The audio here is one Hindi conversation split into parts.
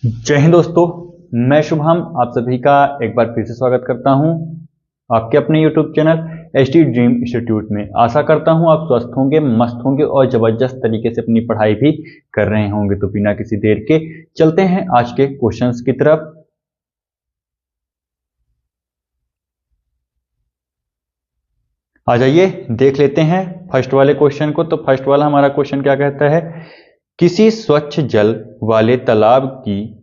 जय हिंद दोस्तों, मैं शुभम आप सभी का एक बार फिर से स्वागत करता हूं आपके अपने YouTube channel HD dream institute में। आशा करता हूं आप स्वस्थ होंगे, मस्त होंगे और जबरदस्त तरीके से अपनी पढ़ाई भी कर रहे होंगे। तो बिना किसी देर के चलते हैं आज के क्वेश्चंस की तरफ। आ जाइए देख लेते हैं फर्स्ट वाले क्वेश्चन को। तो फर्स्ट वाला हमारा क्वेश्चन क्या कहता है, किसी स्वच्छ जल वाले तालाब की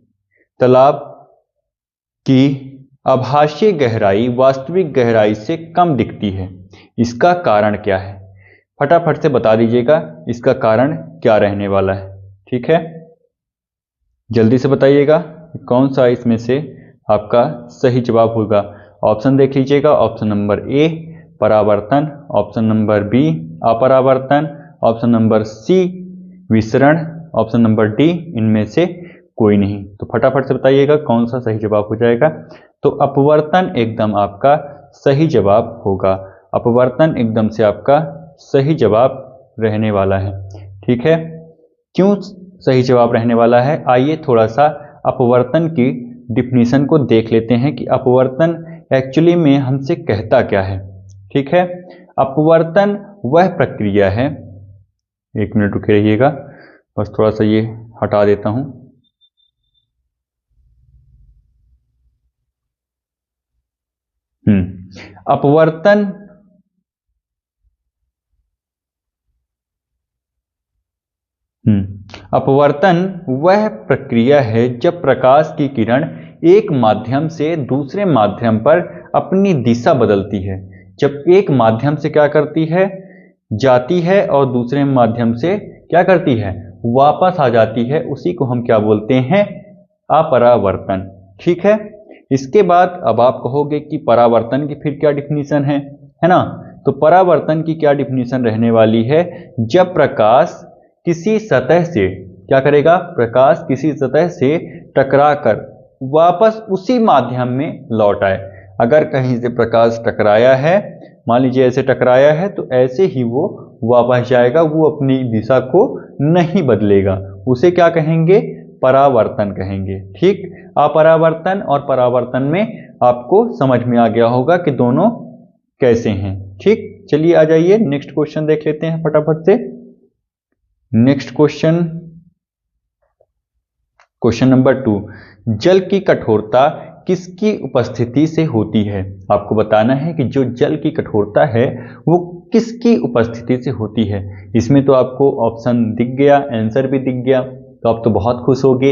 आभासीय गहराई वास्तविक गहराई से कम दिखती है, इसका कारण क्या है? फटाफट से बता दीजिएगा इसका कारण क्या रहने वाला है। ठीक है, जल्दी से बताइएगा कौन सा इसमें से आपका सही जवाब होगा। ऑप्शन देख लीजिएगा। ऑप्शन नंबर ए परावर्तन, ऑप्शन नंबर बी अपरावर्तन, ऑप्शन नंबर सी विसरण, ऑप्शन नंबर डी इनमें से कोई नहीं। तो फटाफट से बताइएगा कौन सा सही जवाब हो जाएगा। तो अपवर्तन एकदम आपका सही जवाब होगा। अपवर्तन एकदम से आपका सही जवाब रहने वाला है। ठीक है, क्यों सही जवाब रहने वाला है, आइए थोड़ा सा अपवर्तन की डिफिनीशन को देख लेते हैं कि अपवर्तन एक्चुअली में हमसे कहता क्या है। ठीक है, अपवर्तन वह प्रक्रिया है, एक मिनट रुके रहिएगा, बस थोड़ा सा ये हटा देता हूं। अपवर्तन वह प्रक्रिया है जब प्रकाश की किरण एक माध्यम से दूसरे माध्यम पर अपनी दिशा बदलती है। जब एक माध्यम से क्या करती है, जाती है और दूसरे माध्यम से क्या करती है, वापस आ जाती है, उसी को हम क्या बोलते हैं, अपरावर्तन। ठीक है, इसके बाद अब आप कहोगे कि परावर्तन की फिर क्या डिफिनीशन है ना। तो परावर्तन की क्या डिफिनीशन रहने वाली है, जब प्रकाश किसी सतह से क्या करेगा, प्रकाश किसी सतह से टकराकर वापस उसी माध्यम में लौट आए। अगर कहीं से प्रकाश टकराया है, मान लीजिए ऐसे टकराया है, तो ऐसे ही वो वापस जाएगा, वो अपनी दिशा को नहीं बदलेगा, उसे क्या कहेंगे, परावर्तन कहेंगे। ठीक, अपरावर्तन और परावर्तन में आपको समझ में आ गया होगा कि दोनों कैसे हैं। ठीक, चलिए आ जाइए नेक्स्ट क्वेश्चन देख लेते हैं फटाफट से। नेक्स्ट क्वेश्चन नंबर 2, जल की कठोरता किसकी उपस्थिति से होती है? आपको बताना है कि जो जल की कठोरता है वो किसकी उपस्थिति से होती है। इसमें तो आपको ऑप्शन दिख गया, आंसर भी दिख गया, तो आप तो बहुत खुश हो गए,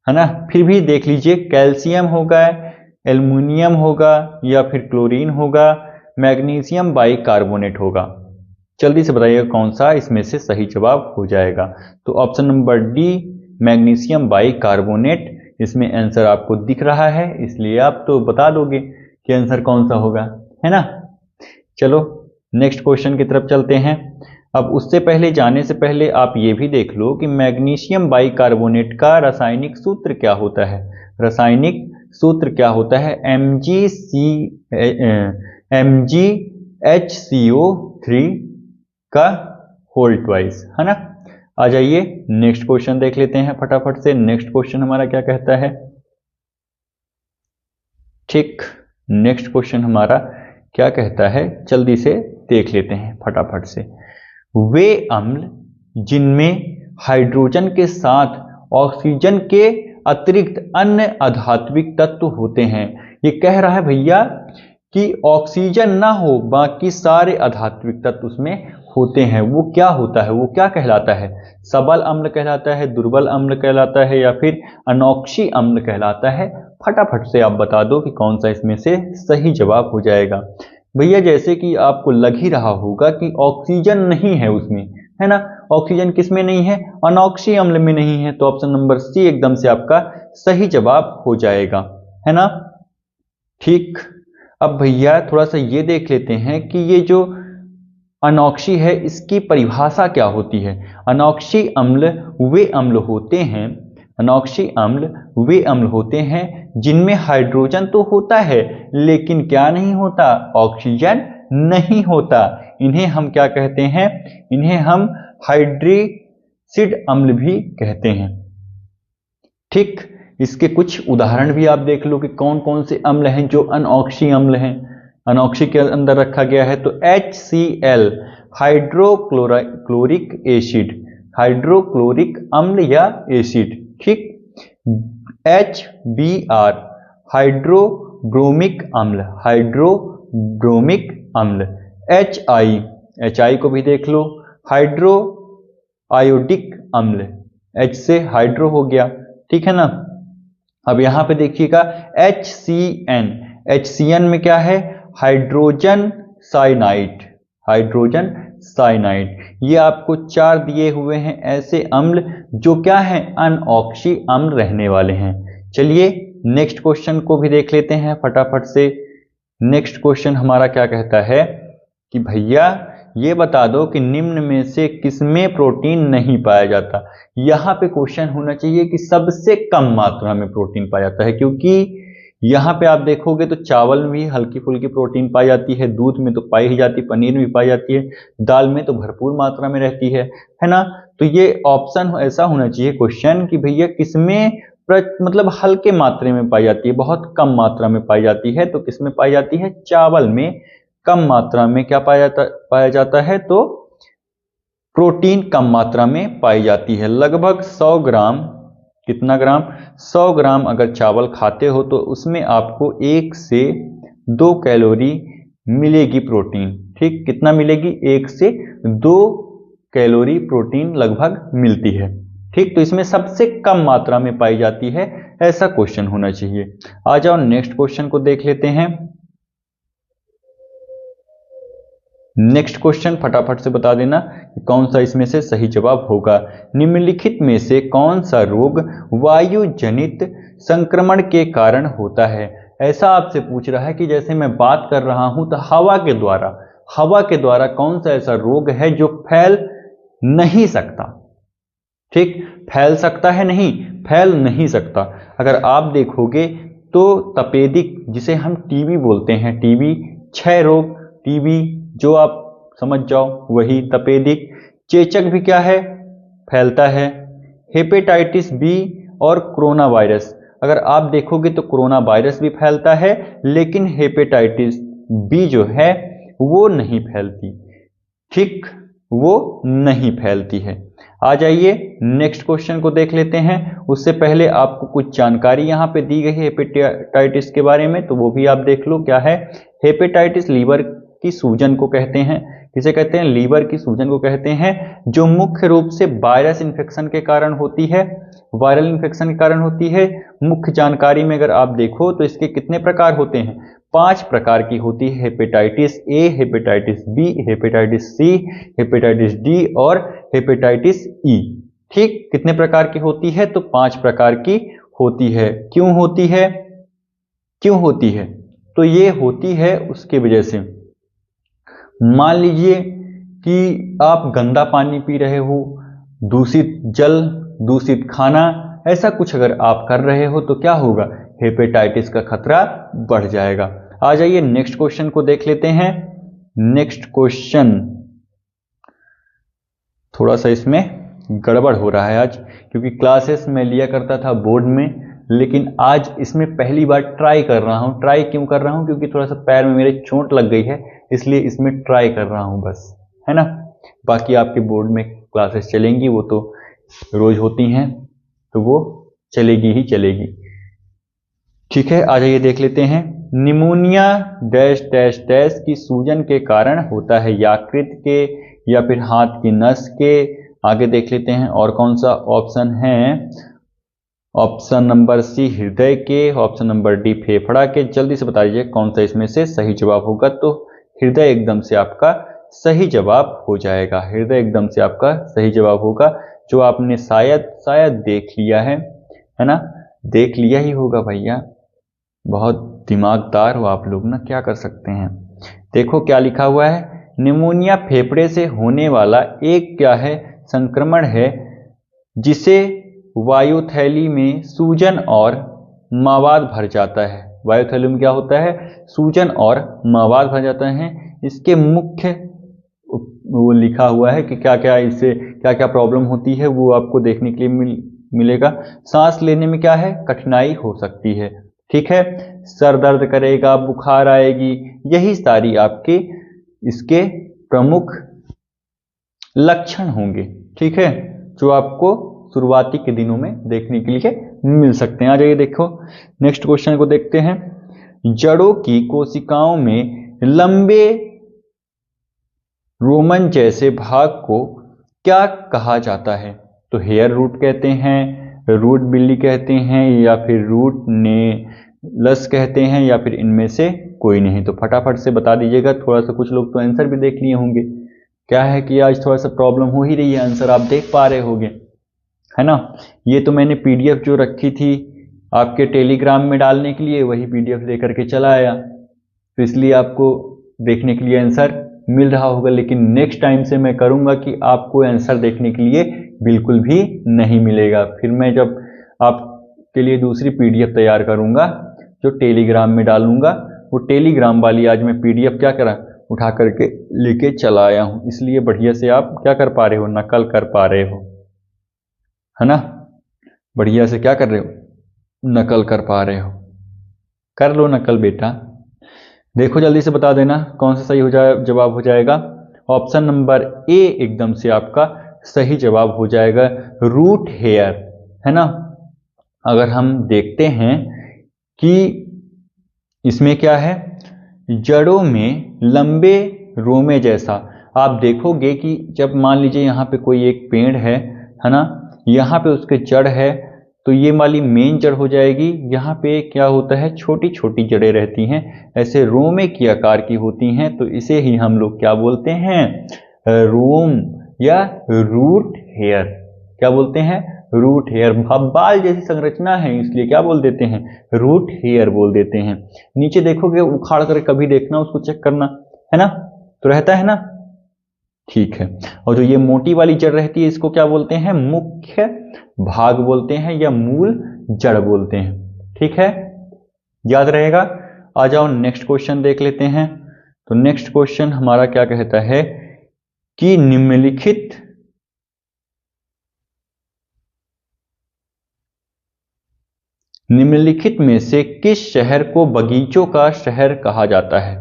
है ना। फिर भी देख लीजिए, कैल्शियम होगा, एल्युमिनियम होगा, या फिर क्लोरीन होगा, मैग्नीशियम बाइकार्बोनेट होगा। जल्दी से बताइएगा कौन सा इसमें से सही जवाब हो जाएगा। तो option number D magnesium bicarbonate इसमें आंसर आपको दिख रहा है, इसलिए आप तो बता दोगे कि आंसर कौन सा होगा, है ना। चलो नेक्स्ट क्वेश्चन की तरफ चलते हैं। अब उससे पहले, जाने से पहले आप ये भी देख लो कि मैग्नीशियम बाइकार्बोनेट का रासायनिक सूत्र क्या होता है। रासायनिक सूत्र क्या होता है, MgHCO3 का होल ट्वाइस, है ना। आ जाइए नेक्स्ट क्वेश्चन देख लेते हैं फटाफट से। नेक्स्ट क्वेश्चन हमारा क्या कहता है, ठीक, नेक्स्ट क्वेश्चन हमारा क्या कहता है, जल्दी से देख लेते हैं फटाफट से। वे अम्ल जिनमें हाइड्रोजन के साथ ऑक्सीजन के अतिरिक्त अन्य अधात्विक तत्व होते हैं, ये कह रहा है भैया कि ऑक्सीजन ना हो बाकी सारे अधात्विक तत्व उसमें होते हैं, वो क्या होता है, वो क्या कहलाता है, सबल अम्ल कहलाता है, दुर्बल अम्ल कहलाता है, या फिर अनोक्सी अम्ल कहलाता है। फटाफट से आप बता दो कि कौन सा इसमें से सही जवाब हो जाएगा। भैया जैसे कि आपको लग ही रहा होगा कि ऑक्सीजन नहीं है उसमें, है ना। ऑक्सीजन किस में नहीं है, अनोक्सी अम्ल में नहीं है, तो ऑप्शन नंबर सी एकदम से आपका सही जवाब हो जाएगा, है ना। ठीक, अब भैया थोड़ा सा ये देख लेते हैं कि ये जो अनोक्सी है इसकी परिभाषा क्या होती है। अनोक्सी अम्ल वे अम्ल होते हैं, अनोक्सी अम्ल वे अम्ल होते हैं जिनमें हाइड्रोजन तो होता है लेकिन क्या नहीं होता, ऑक्सीजन नहीं होता। इन्हें हम क्या कहते हैं, इन्हें हम हाइड्रोक्सिड अम्ल भी कहते हैं। ठीक, इसके कुछ उदाहरण भी आप देख लो कि कौन कौन से अम्ल हैं जो अनऑक्सी अम्ल हैं, अनऑक्सी के अंदर रखा गया है। तो HCl हाइड्रोक्लोरिक एसिड, हाइड्रोक्लोरिक अम्ल या एसिड, ठीक। HBr हाइड्रोब्रोमिक अम्ल, हाइड्रोब्रोमिक अम्ल। HI को भी देख लो, हाइड्रो आयोडिक अम्ल, H से हाइड्रो हो गया, ठीक है ना। अब यहां पे देखिएगा HCN में क्या है, हाइड्रोजन साइनाइड, हाइड्रोजन साइनाइड। ये आपको 4 दिए हुए हैं ऐसे अम्ल जो क्या है, अनऑक्सी अम्ल रहने वाले हैं। चलिए नेक्स्ट क्वेश्चन को भी देख लेते हैं फटाफट से। नेक्स्ट क्वेश्चन हमारा क्या कहता है कि भैया ये बता दो कि निम्न में से किसमें प्रोटीन नहीं पाया जाता। यहाँ पे क्वेश्चन होना चाहिए कि सबसे कम मात्रा में प्रोटीन पाया जाता है, क्योंकि यहाँ पे आप देखोगे तो चावल में भी हल्की फुल्की प्रोटीन पाई जाती है, दूध में तो पाई ही जाती, पनीर में भी पाई जाती है, दाल में तो भरपूर मात्रा में रहती है ना। तो ये ऑप्शन ऐसा होना चाहिए क्वेश्चन कि भैया किसमें मतलब हल्के मात्रा में पाई जाती है, बहुत कम मात्रा में पाई जाती है। तो किसमें पाई जाती है, चावल में कम मात्रा में क्या पाया जाता है, तो प्रोटीन कम मात्रा में पाई जाती है। लगभग 100 ग्राम, कितना ग्राम, 100 ग्राम अगर चावल खाते हो तो उसमें आपको 1 से 2 कैलोरी मिलेगी प्रोटीन, ठीक। कितना मिलेगी, 1 से 2 कैलोरी प्रोटीन लगभग मिलती है, ठीक। तो इसमें सबसे कम मात्रा में पाई जाती है, ऐसा क्वेश्चन होना चाहिए। आ जाओ नेक्स्ट क्वेश्चन को देख लेते हैं। नेक्स्ट क्वेश्चन फटाफट से बता देना कि कौन सा इसमें से सही जवाब होगा। निम्नलिखित में से कौन सा रोग वायु जनित संक्रमण के कारण होता है। ऐसा आपसे पूछ रहा है कि जैसे मैं बात कर रहा हूं तो हवा के द्वारा कौन सा ऐसा रोग है जो फैल नहीं सकता, ठीक। फैल सकता है, नहीं फैल नहीं सकता। अगर आप देखोगे तो तपेदिक, जिसे हम टीबी बोलते हैं, टीबी, क्षय रोग, टीबी जो आप समझ जाओ वही तपेदिक। चेचक भी क्या है, फैलता है। हेपेटाइटिस बी और कोरोना वायरस, अगर आप देखोगे तो कोरोना वायरस भी फैलता है, लेकिन हेपेटाइटिस बी जो है वो नहीं फैलती, ठीक, वो नहीं फैलती है। आ जाइए नेक्स्ट क्वेश्चन को देख लेते हैं। उससे पहले आपको कुछ जानकारी यहाँ पे दी गई है हेपेटाइटिस के बारे में, तो वो भी आप देख लो क्या है। हेपेटाइटिस लीवर की सूजन को कहते हैं, किसे कहते हैं, लीवर की सूजन को कहते हैं, जो मुख्य रूप से वायरस इन्फेक्शन के कारण होती है, वायरल इन्फेक्शन के कारण होती है। मुख्य जानकारी में अगर आप देखो तो इसके कितने प्रकार होते हैं, 5 प्रकार की होती है। Hepatitis A, hepatitis B, hepatitis C, hepatitis D और हेपेटाइटिस ई, ठीक। कितने प्रकार की होती है, तो 5 प्रकार की होती है। क्यों होती है, क्यों होती है, तो ये होती है उसके वजह से, मान लीजिए कि आप गंदा पानी पी रहे हो, दूषित जल, दूषित खाना, ऐसा कुछ अगर आप कर रहे हो तो क्या होगा, हेपेटाइटिस का खतरा बढ़ जाएगा। आ जाइए नेक्स्ट क्वेश्चन को देख लेते हैं। नेक्स्ट क्वेश्चन थोड़ा सा इसमें गड़बड़ हो रहा है आज, क्योंकि क्लासेस में लिया करता था बोर्ड में, लेकिन आज इसमें पहली बार ट्राई कर रहा हूं। ट्राई क्यों कर रहा हूं, क्योंकि थोड़ा सा पैर में मेरे चोट लग गई है, इसलिए इसमें ट्राई कर रहा हूं बस, है ना। बाकी आपके बोर्ड में क्लासेस चलेंगी, वो तो रोज होती हैं, तो वो चलेगी ही चलेगी, ठीक है। आ जाइए देख लेते हैं। निमोनिया डैश डैश डैश की सूजन के कारण होता है, यकृत के या फिर हाथ की नस के। आगे देख लेते हैं और कौन सा ऑप्शन है। ऑप्शन नंबर सी हृदय के, ऑप्शन नंबर डी फेफड़ा के। जल्दी से बता दीजिए कौन सा इसमें से सही जवाब होगा। तो हृदय एकदम से आपका सही जवाब हो जाएगा, हृदय एकदम से आपका सही जवाब होगा, जो आपने शायद देख लिया है ना, देख लिया ही होगा भैया, बहुत दिमागदार हो आप लोग ना, क्या कर सकते हैं। देखो क्या लिखा हुआ है, निमोनिया फेफड़े से होने वाला एक क्या है, संक्रमण है, जिसे वायुथैली में सूजन और मवाद भर जाता है। वायुथैली में क्या होता है, सूजन और मवाद भर जाता है। इसके मुख्य वो लिखा हुआ है कि क्या क्या इससे क्या क्या प्रॉब्लम होती है, वो आपको देखने के लिए मिलेगा। सांस लेने में क्या है, कठिनाई हो सकती है, ठीक है। सर दर्द करेगा, बुखार आएगी, यही सारी आपके इसके प्रमुख लक्षण होंगे, ठीक है, जो आपको शुरुआती के दिनों में देखने के लिए मिल सकते हैं। आ जाइए देखो नेक्स्ट क्वेश्चन को देखते हैं। जड़ों की कोशिकाओं में लंबे रोमन जैसे भाग को क्या कहा जाता है? तो हेयर रूट कहते हैं, रूट बिल्ली कहते हैं, या फिर रूट नेलस कहते हैं, या फिर इनमें से कोई नहीं। तो फटाफट से बता दीजिएगा। थोड़ा सा कुछ लोग तो आंसर भी देख लिए होंगे। क्या है कि आज थोड़ा सा प्रॉब्लम हो ही रही है, आंसर आप देख पा रहे होंगे, है ना। ये तो मैंने पीडीएफ जो रखी थी आपके टेलीग्राम में डालने के लिए, वही पीडीएफ लेकर के चला आया, तो इसलिए आपको देखने के लिए आंसर मिल रहा होगा। लेकिन नेक्स्ट टाइम से मैं करूंगा कि आपको आंसर देखने के लिए बिल्कुल भी नहीं मिलेगा। फिर मैं जब आपके लिए दूसरी पीडीएफ तैयार करूंगा जो टेलीग्राम में डालूंगा, वो टेलीग्राम वाली आज मैं पीडीएफ क्या करा, उठा करके लेके चला आया हूं। इसलिए बढ़िया से आप क्या कर पा रहे हो, नकल कर पा रहे हो, है ना। बढ़िया से क्या कर रहे हो, नकल कर पा रहे हो। कर लो नकल बेटा। देखो जल्दी से बता देना कौन सा सही हो जाए, जवाब हो जाएगा। ऑप्शन नंबर ए एकदम से आपका सही जवाब हो जाएगा, रूट हेयर, है ना। अगर हम देखते हैं कि इसमें क्या है, जड़ों में लंबे रोमे जैसा, आप देखोगे कि जब मान लीजिए यहाँ पे कोई एक पेड़ है ना, यहाँ पे उसके जड़ है, तो ये वाली मेन जड़ हो जाएगी। यहाँ पे क्या होता है, छोटी छोटी जड़ें रहती हैं, ऐसे रोमे की आकार की होती हैं, तो इसे ही हम लोग क्या बोलते हैं, रोम या रूट हेयर। क्या बोलते हैं, रूट हेयर। बाल जैसी संरचना है, इसलिए क्या बोल देते हैं, रूट हेयर बोल देते हैं। नीचे देखोगे, उखाड़ कर कभी देखना, उसको चेक करना, है ना, तो रहता है ना, ठीक है। और जो ये मोटी वाली जड़ रहती है, इसको क्या बोलते हैं, मुख्य भाग बोलते हैं, या मूल जड़ बोलते हैं, ठीक है, याद रहेगा। आ जाओ नेक्स्ट क्वेश्चन देख लेते हैं। तो नेक्स्ट क्वेश्चन हमारा क्या कहता है कि निम्नलिखित में से किस शहर को बगीचों का शहर कहा जाता है?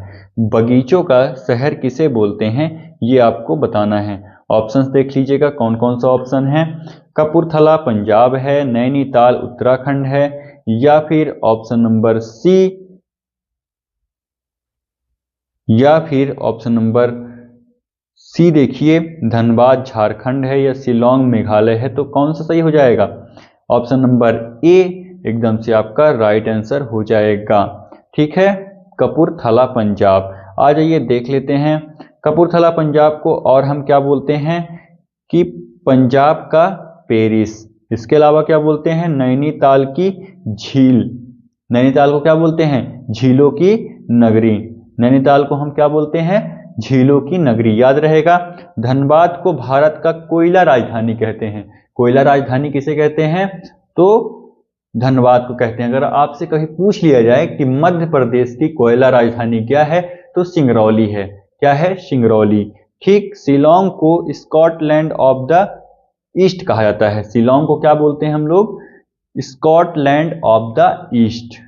बगीचों का शहर किसे बोलते हैं, ये आपको बताना है। ऑप्शंस देख लीजिएगा कौन कौन सा ऑप्शन है। कपूरथला पंजाब है, नैनीताल उत्तराखंड है, या फिर ऑप्शन नंबर सी, या फिर ऑप्शन नंबर सी देखिए धनबाद झारखंड है, या शिलोंग मेघालय है। तो कौन सा सही हो जाएगा, ऑप्शन नंबर ए एकदम से आपका राइट आंसर हो जाएगा, ठीक है, कपूरथला पंजाब। आ जाइए देख लेते हैं कपूरथला पंजाब को, और हम क्या बोलते हैं कि पंजाब का पेरिस। इसके अलावा क्या बोलते हैं, नैनीताल की झील। नैनीताल को क्या बोलते हैं, झीलों की नगरी। नैनीताल को हम क्या बोलते हैं, झीलों की नगरी, याद रहेगा। धनबाद को भारत का कोयला राजधानी कहते हैं। कोयला राजधानी किसे कहते हैं, तो धनबाद को कहते हैं। अगर आपसे कहीं पूछ लिया जाए कि मध्य प्रदेश की कोयला राजधानी क्या है, तो सिंगरौली है। क्या है, सिंगरौली, ठीक। शिलोंग को स्कॉटलैंड ऑफ द ईस्ट कहा जाता है। शिलोंग को क्या बोलते हैं हम लोग, स्कॉटलैंड ऑफ द ईस्ट,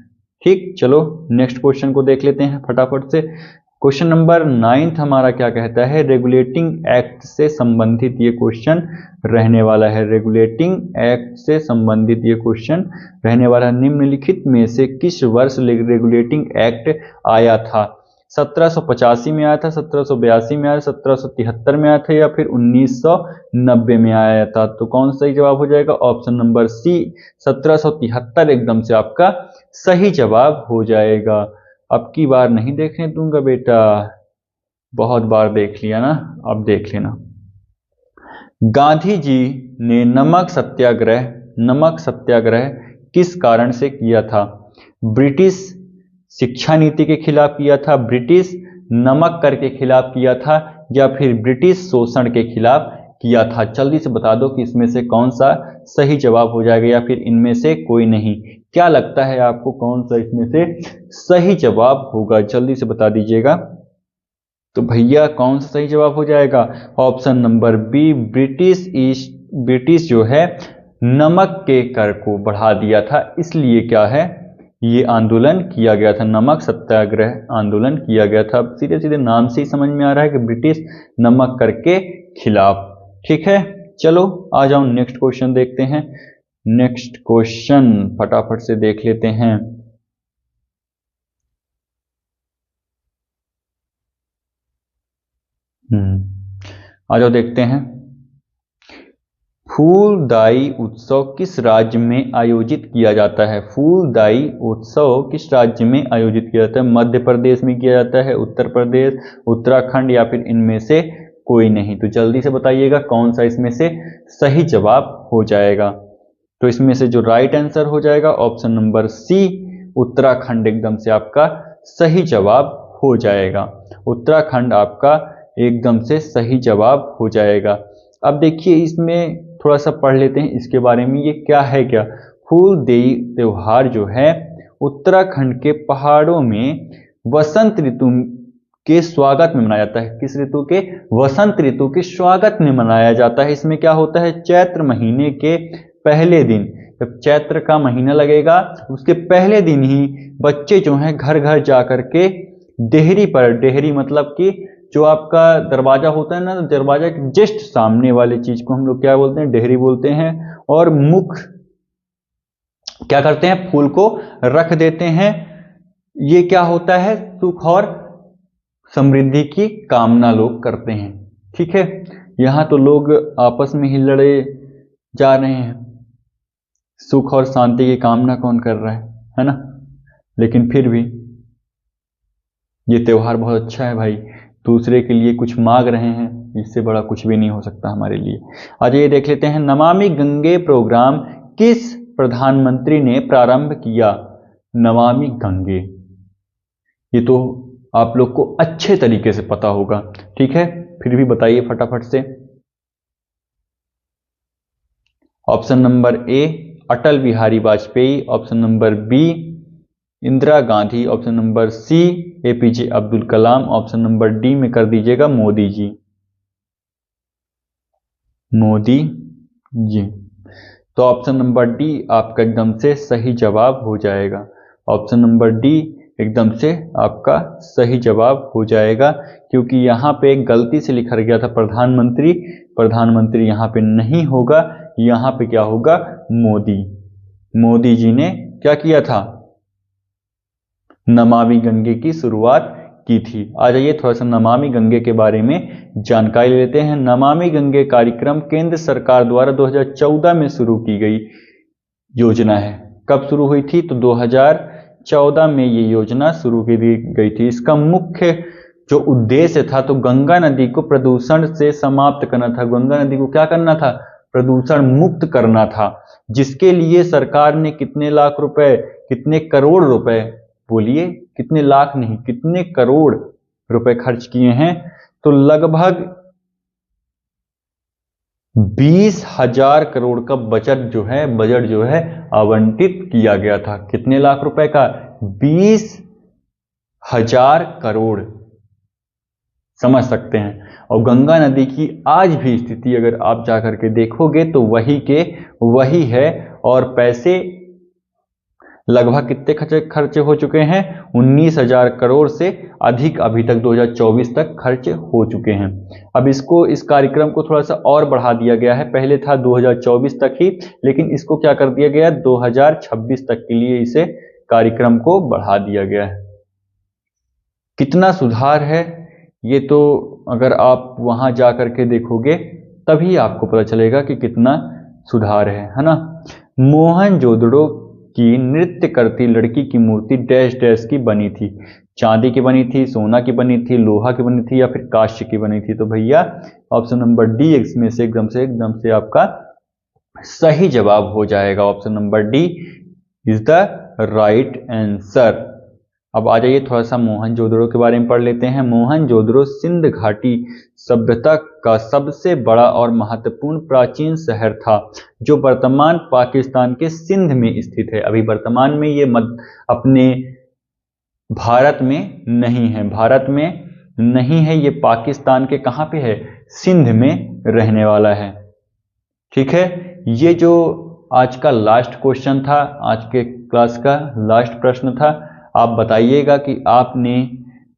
ठीक। चलो नेक्स्ट क्वेश्चन को देख लेते हैं फटाफट से। क्वेश्चन नंबर 9 हमारा क्या कहता है, रेगुलेटिंग एक्ट से संबंधित ये क्वेश्चन रहने वाला है। रेगुलेटिंग एक्ट से संबंधित ये क्वेश्चन रहने वाला है। निम्नलिखित में से किस वर्ष रेगुलेटिंग एक्ट आया था? 1785 में आया था, 1782 में आया, 1773 में आया था, या फिर 1990 में आया था? तो कौन सही जवाब हो जाएगा, ऑप्शन नंबर सी 1773 एकदम से आपका सही जवाब हो जाएगा। अब की बार नहीं देखने दूंगा बेटा, बहुत बार देख लिया ना, अब देख लेना। गांधी जी ने नमक सत्याग्रह किस कारण से किया था? ब्रिटिश शिक्षा नीति के खिलाफ किया था, ब्रिटिश नमक कर के खिलाफ किया था, या फिर ब्रिटिश शोषण के खिलाफ किया था? जल्दी से बता दो कि इसमें से कौन सा सही जवाब हो जाएगा, या फिर इनमें से कोई नहीं। क्या लगता है आपको कौन सा इसमें से सही जवाब होगा, जल्दी से बता दीजिएगा। तो भैया कौन सा सही जवाब हो जाएगा, ऑप्शन नंबर बी ब्रिटिश जो है नमक के कर को बढ़ा दिया था, इसलिए क्या है, ये आंदोलन किया गया था, नमक सत्याग्रह आंदोलन किया गया था। अब सीधे सीधे नाम से ही समझ में आ रहा है कि ब्रिटिश नमक कर के खिलाफ। ठीक है, चलो आ जाओ नेक्स्ट क्वेश्चन देखते हैं। नेक्स्ट क्वेश्चन फटाफट से देख लेते हैं। आ जाओ देखते हैं। फूलदाई उत्सव किस राज्य में आयोजित किया जाता है? फूलदाई उत्सव किस राज्य में आयोजित किया जाता है? मध्य प्रदेश में किया जाता है, उत्तर प्रदेश, उत्तराखंड, या फिर इनमें से कोई नहीं? तो जल्दी से बताइएगा कौन सा इसमें से सही जवाब हो जाएगा। तो इसमें से जो राइट आंसर हो जाएगा ऑप्शन नंबर सी, उत्तराखंड एकदम से आपका सही जवाब हो जाएगा। उत्तराखंड आपका एकदम से सही जवाब हो जाएगा। अब देखिए इसमें थोड़ा सा पढ़ लेते हैं इसके बारे में, ये क्या है क्या। फूलदेई त्योहार जो है उत्तराखंड के पहाड़ों में वसंत ऋतु के स्वागत में मनाया जाता है। किस ऋतु के? वसंत ऋतु के स्वागत में मनाया जाता है। इसमें क्या होता है, चैत्र महीने के पहले दिन, जब चैत्र का महीना लगेगा उसके पहले दिन ही बच्चे जो हैं घर घर जा करके देहरी पर, देहरी मतलब कि जो आपका दरवाजा होता है ना, तो दरवाजा के जस्ट सामने वाली चीज को हम लोग क्या बोलते हैं, देहरी बोलते हैं। और मुख क्या करते हैं, फूल को रख देते हैं। ये क्या होता है, सुख और समृद्धि की कामना लोग करते हैं। ठीक है, यहां तो लोग आपस में ही लड़े जा रहे हैं, सुख और शांति की कामना कौन कर रहा है ना। लेकिन फिर भी ये त्योहार बहुत अच्छा है भाई, दूसरे के लिए कुछ मांग रहे हैं, इससे बड़ा कुछ भी नहीं हो सकता हमारे लिए। आज ये देख लेते हैं, नमामि गंगे प्रोग्राम किस प्रधानमंत्री ने प्रारंभ किया? नमामि गंगे, ये तो आप लोग को अच्छे तरीके से पता होगा। ठीक है, फिर भी बताइए फटाफट से। Option number A Atal Bihari Vajpayee, option number B Indira Gandhi, option number C APJ Abdul Kalam, option number D में कर दीजिएगा मोदी जी। मोदी जी, तो ऑप्शन नंबर डी आपका एकदम से सही जवाब हो जाएगा। ऑप्शन नंबर डी एकदम से आपका सही जवाब हो जाएगा, क्योंकि यहाँ पे एक गलती से लिखा गया था प्रधानमंत्री, प्रधानमंत्री यहाँ पे नहीं होगा, यहाँ पे क्या होगा, मोदी। मोदी जी ने क्या किया था, नमामि गंगे की शुरुआत की थी। आ जाइए थोड़ा सा नमामि गंगे के बारे में जानकारी लेते हैं। नमामि गंगे कार्यक्रम केंद्र सरकार द्वारा 2014 में शुरू की गई योजना है। कब शुरू हुई थी? तो 2014 में ये योजना शुरू की गई थी। इसका मुख्य जो उद्देश्य था, तो गंगा नदी को प्रदूषण से समाप्त करना था। गंगा नदी को क्या करना था, प्रदूषण मुक्त करना था, जिसके लिए सरकार ने कितने लाख रुपए, कितने करोड़ रुपए, बोलिए कितने लाख नहीं कितने करोड़ रुपए खर्च किए हैं? तो लगभग 20,000 करोड़ का बजट जो है आवंटित किया गया था। कितने लाख रुपए का? 20,000 करोड़, समझ सकते हैं। और गंगा नदी की आज भी स्थिति अगर आप जाकर के देखोगे तो वही है, और पैसे लगभग कितने खर्चे हो चुके हैं? 19,000 करोड़ से अधिक अभी तक 2024 तक खर्च हो चुके हैं। अब इस कार्यक्रम को थोड़ा सा और बढ़ा दिया गया है। पहले था 2024 तक ही, लेकिन इसको क्या कर दिया गया, 2026 तक के लिए इसे कार्यक्रम को बढ़ा दिया गया है। कितना सुधार है ये तो अगर आप वहां जा करके देखोगे तभी आपको पता चलेगा कि कितना सुधार है ना। मोहनजोदड़ो की नृत्य करती लड़की की मूर्ति डैश डैश की बनी थी। चांदी की बनी थी, सोना की बनी थी, लोहा की बनी थी, या फिर कांस्य की बनी थी? तो भैया ऑप्शन नंबर डी इसमें से एकदम से आपका सही जवाब हो जाएगा। Option number D is the right answer. अब आ जाइए थोड़ा सा मोहनजोदड़ो के बारे में पढ़ लेते हैं। मोहनजोदड़ो सिंध घाटी सभ्यता का सबसे बड़ा और महत्वपूर्ण प्राचीन शहर था, जो वर्तमान पाकिस्तान के सिंध में स्थित है। अभी वर्तमान में ये अपने भारत में नहीं है, ये पाकिस्तान के कहां पे है, सिंध में रहने वाला है। ठीक है, ये जो आज का लास्ट क्वेश्चन था, आज के क्लास का लास्ट प्रश्न था। आप बताइएगा कि आपने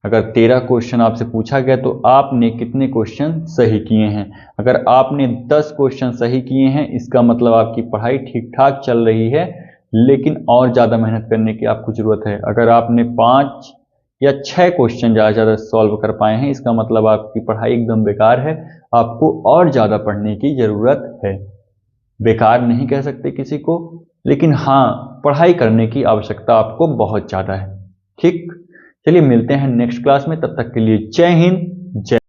अगर 13 क्वेश्चन आपसे पूछा गया तो आपने कितने क्वेश्चन सही किए हैं। अगर आपने 10 क्वेश्चन सही किए हैं इसका मतलब आपकी पढ़ाई ठीक ठाक चल रही है, लेकिन और ज़्यादा मेहनत करने की आपको ज़रूरत है। अगर आपने 5 या 6 क्वेश्चन ज़्यादा सॉल्व कर पाए हैं इसका मतलब आपकी पढ़ाई एकदम बेकार है, आपको और ज़्यादा पढ़ने की ज़रूरत है। बेकार नहीं कह सकते किसी को, लेकिन हाँ पढ़ाई करने की आवश्यकता आपको बहुत ज़्यादा है। ठीक, चलिए मिलते हैं नेक्स्ट क्लास में, तब तक के लिए जय हिंद जय